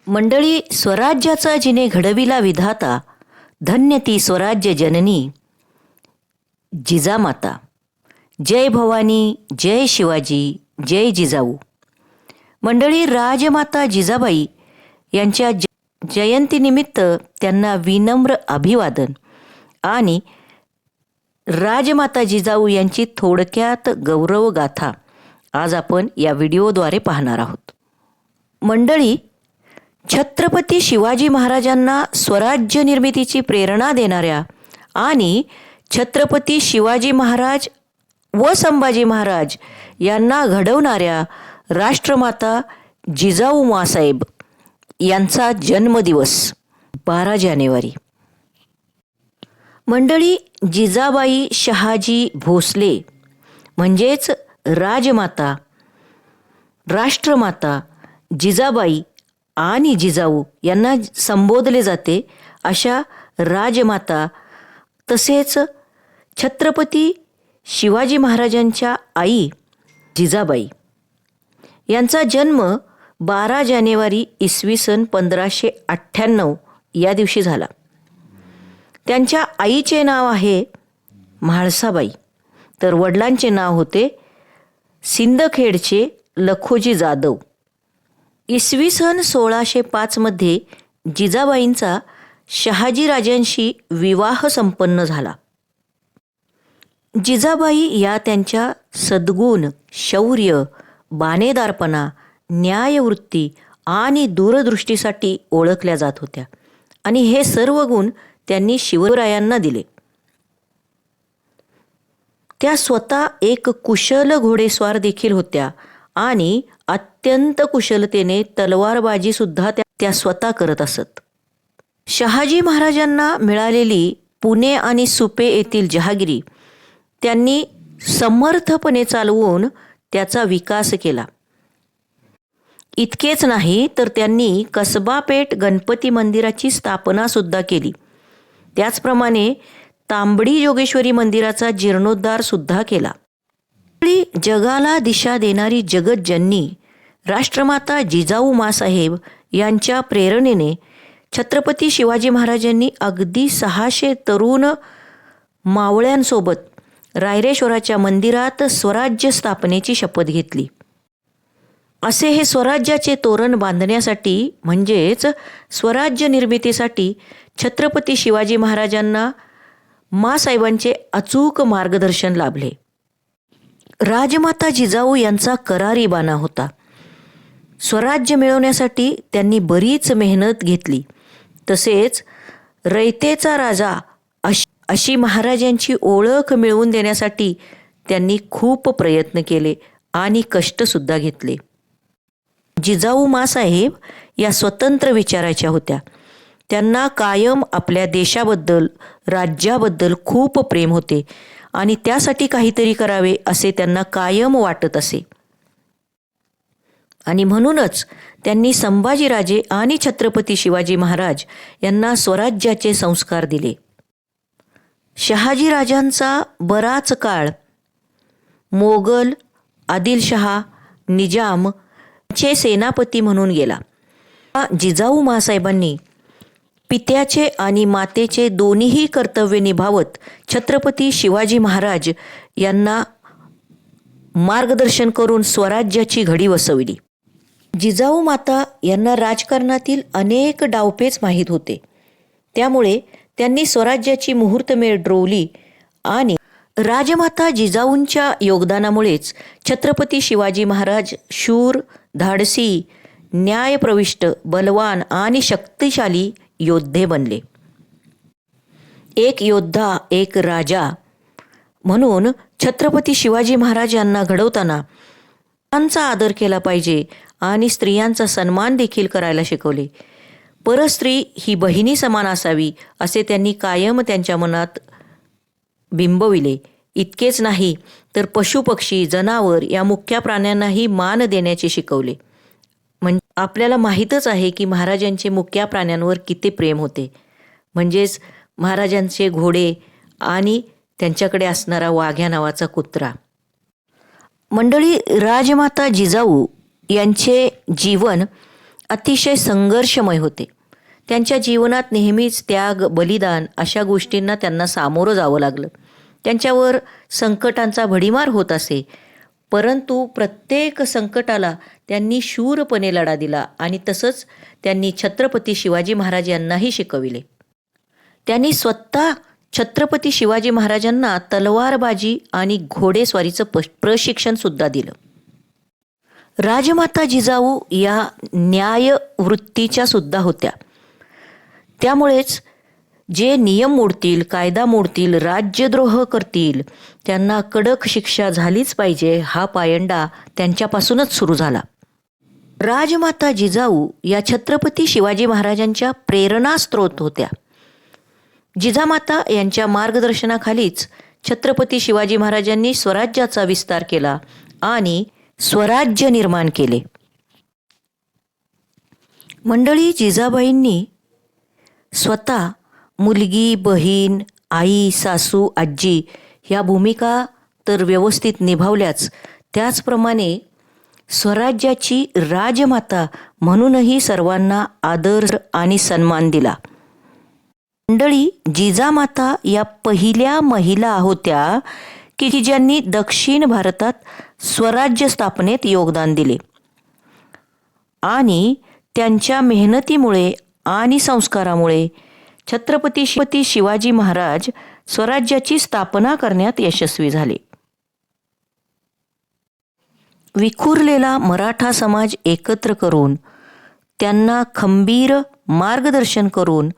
मंडळी, स्वराज्याचा जिने घडविला विधाता, धन्य ती स्वराज्य जननी जिजामाता. जय भवानी, जय शिवाजी, जय जिजाऊ. मंडळी, राजमाता जिजाबाई यांच्या जयंतीनिमित्त त्यांना विनम्र अभिवादन आणि राजमाता जिजाऊ यांची थोडक्यात गौरवगाथा आज आपण या व्हिडिओद्वारे पाहणार आहोत. मंडळी, छत्रपती शिवाजी महाराजांना स्वराज्य निर्मितीची प्रेरणा देणाऱ्या आणि छत्रपती शिवाजी महाराज व संभाजी महाराज यांना घडवणाऱ्या राष्ट्रमाता जिजाऊ माँसाहेब यांचा जन्मदिवस 12 जानेवारी. मंडळी, जिजाबाई शहाजी भोसले म्हणजेच राजमाता, राष्ट्रमाता जिजाबाई आणि जिजाऊ यांना संबोधले जाते अशा राजमाता तसेच छत्रपती शिवाजी महाराजांच्या आई जिजाबाई यांचा जन्म 12 जानेवारी इसवी सन 1598 या दिवशी झाला. त्यांच्या आईचे नाव आहे म्हाळसाबाई, तर वडिलांचे नाव होते सिंदखेडचे लखोजी जाधव. इसवी सन 1605 मध्ये जिजाबाईंचा शहाजीराजांशी विवाह संपन्न झाला. जिजाबाई या त्यांच्या सद्गुण, शौर्य, बाणेदारपणा, न्यायवृत्ती आणि दूरदृष्टीसाठी ओळखल्या जात होत्या आणि हे सर्व गुण त्यांनी शिवरायांना दिले. त्या स्वतः एक कुशल घोडेस्वार देखील होत्या आणि अत्यंत कुशलतेने तलवारबाजी सुद्धा त्या स्वतः करत असत. शहाजी महाराजांना मिळालेली पुणे आणि सुपे येथील जहागिरी त्यांनी समर्थपणे चालवून त्याचा विकास केला. इतकेच नाही तर त्यांनी कसबा पेठ गणपती मंदिराची स्थापना सुद्धा केली. त्याचप्रमाणे तांबडी जोगेश्वरी मंदिराचा जीर्णोद्धार सुद्धा केला. जगाला दिशा देणारी जगतजननी राष्ट्रमाता जिजाऊ माँसाहेब यांच्या प्रेरणेने छत्रपती शिवाजी महाराजांनी अगदी 600 तरुण मावळ्यांसोबत रायरेश्वराच्या मंदिरात स्वराज्य स्थापनेची शपथ घेतली. असे हे स्वराज्याचे तोरण बांधण्यासाठी म्हणजेच स्वराज्य निर्मितीसाठी छत्रपती शिवाजी महाराजांना माँसाहेबांचे अचूक मार्गदर्शन लाभले. राजमाता जिजाऊ यांचा करारी बाणा होता. स्वराज्य मिळवण्यासाठी त्यांनी बरीच मेहनत घेतली. तसेच रयतेचा राजा अशी महाराजांची ओळख मिळवून देण्यासाठी त्यांनी खूप प्रयत्न केले आणि कष्टसुद्धा घेतले. जिजाऊ माँसाहेब या स्वतंत्र विचाराच्या होत्या. त्यांना कायम आपल्या देशाबद्दल, राज्याबद्दल खूप प्रेम होते आणि त्यासाठी काहीतरी करावे असे त्यांना कायम वाटत असे. आणि म्हणूनच त्यांनी संभाजीराजे आणि छत्रपती शिवाजी महाराज यांना स्वराज्याचे संस्कार दिले. शहाजीराजांचा बराच काळ मोगल, आदिलशहा, निजाम चे सेनापती म्हणून गेला. जिजाऊ माँसाहेबांनी पित्याचे आणि मातेचे दोन्हीही कर्तव्य निभावत छत्रपती शिवाजी महाराज यांना मार्गदर्शन करून स्वराज्याची घडी बसवली. जिजाऊ माता यांना राजकारणातील अनेक डावपेच माहीत होते. त्यामुळे त्यांनी स्वराज्याची मुहूर्तमेढ रोवली आणि राजमाता जिजाऊंच्या योगदानामुळेच छत्रपती शिवाजी महाराज शूर, धाडसी, न्यायप्रविष्ट, बलवान आणि शक्तिशाली योद्धे बनले. एक योद्धा, एक राजा म्हणून छत्रपती शिवाजी महाराज यांना घडवताना स्त्रियांचा आदर केला पाहिजे आणि स्त्रियांचा सन्मान देखील करायला शिकवले. परस्त्री ही बहिणी समान असावी असे त्यांनी कायम त्यांच्या मनात बिंबविले. इतकेच नाही तर पशुपक्षी, जनावर या मुख्य प्राण्यांनाही मान देण्याचे शिकवले. म्हणजे आपल्याला माहीतच आहे की महाराजांचे मुख्य प्राण्यांवर किती प्रेम होते. म्हणजेच महाराजांचे घोडे आणि त्यांच्याकडे असणारा वाघ्या नावाचा कुत्रा. मंडळी, राजमाता जिजाऊ यांचे जीवन अतिशय संघर्षमय होते. त्यांच्या जीवनात नेहमीच त्याग, बलिदान अशा गोष्टींना त्यांना सामोरं जावं लागलं. त्यांच्यावर संकटांचा भडीमार होत असे, परंतु प्रत्येक संकटाला त्यांनी शूरपणे लढा दिला आणि तसंच त्यांनी छत्रपती शिवाजी महाराज यांनाही शिकविले. त्यांनी स्वतः छत्रपती शिवाजी महाराजांना तलवारबाजी आणि घोडेस्वारीचं प्रशिक्षणसुद्धा दिलं. राजमाता जिजाऊ या न्यायवृत्तीच्या सुद्धा होत्या. त्यामुळेच जे नियम मोडतील, कायदा मोडतील, राज्यद्रोह करतील त्यांना कडक शिक्षा झालीच पाहिजे हा पायंडा त्यांच्यापासूनच सुरू झाला. राजमाता जिजाऊ या छत्रपती शिवाजी महाराजांच्या प्रेरणास्त्रोत होत्या. जिजामाता यांच्या मार्गदर्शनाखालीच छत्रपती शिवाजी महाराजांनी स्वराज्याचा विस्तार केला आणि स्वराज्य निर्माण केले. मंडळी, जिजाबाईंनी स्वतः मुलगी, बहीण, आई, सासू, आजी ह्या भूमिका तर व्यवस्थित निभावल्याच, त्याचप्रमाणे स्वराज्याची राजमाता म्हणूनही सर्वांना आदर आणि सन्मान दिला. मंडळी, जिजामाता या पहिल्या महिला होत्या की ज्यांनी दक्षिण भारतात स्वराज्य स्थापनेत योगदान दिले आणि त्यांच्या मेहनतीमुळे आणि संस्कारामुळे छत्रपती शिवाजी महाराज स्वराज्याची स्थापना करण्यात यशस्वी झाले. विखुरलेला मराठा समाज एकत्र करून त्यांना खंबीर मार्गदर्शन करून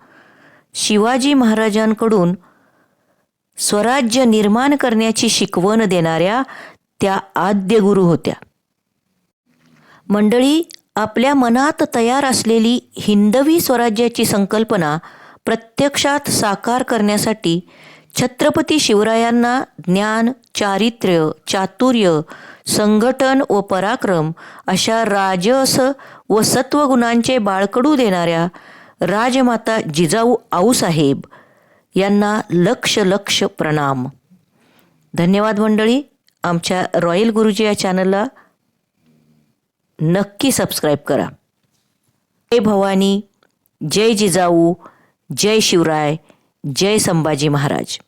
शिवाजी महाराजांकडून स्वराज्य निर्माण करण्याची शिकवण देणाऱ्या त्या आद्य गुरु होत्या. मंडळी, आपल्या मनात तयार असलेली हिंदवी स्वराज्याची संकल्पना प्रत्यक्षात साकार करण्यासाठी छत्रपती शिवरायांना ज्ञान, चारित्र्य, चातुर्य, संघटन व पराक्रम अशा राजस व सत्वगुणांचे बाळकडू देणाऱ्या राजमाता जिजाऊ आऊसाहेब यांना लक्ष लक्ष प्रणाम. धन्यवाद मंडळी. आमच्या रॉयल गुरुजी या चॅनलला नक्की सबस्क्राईब करा. जय भवानी, जय जिजाऊ, जय शिवराय, जय संभाजी महाराज.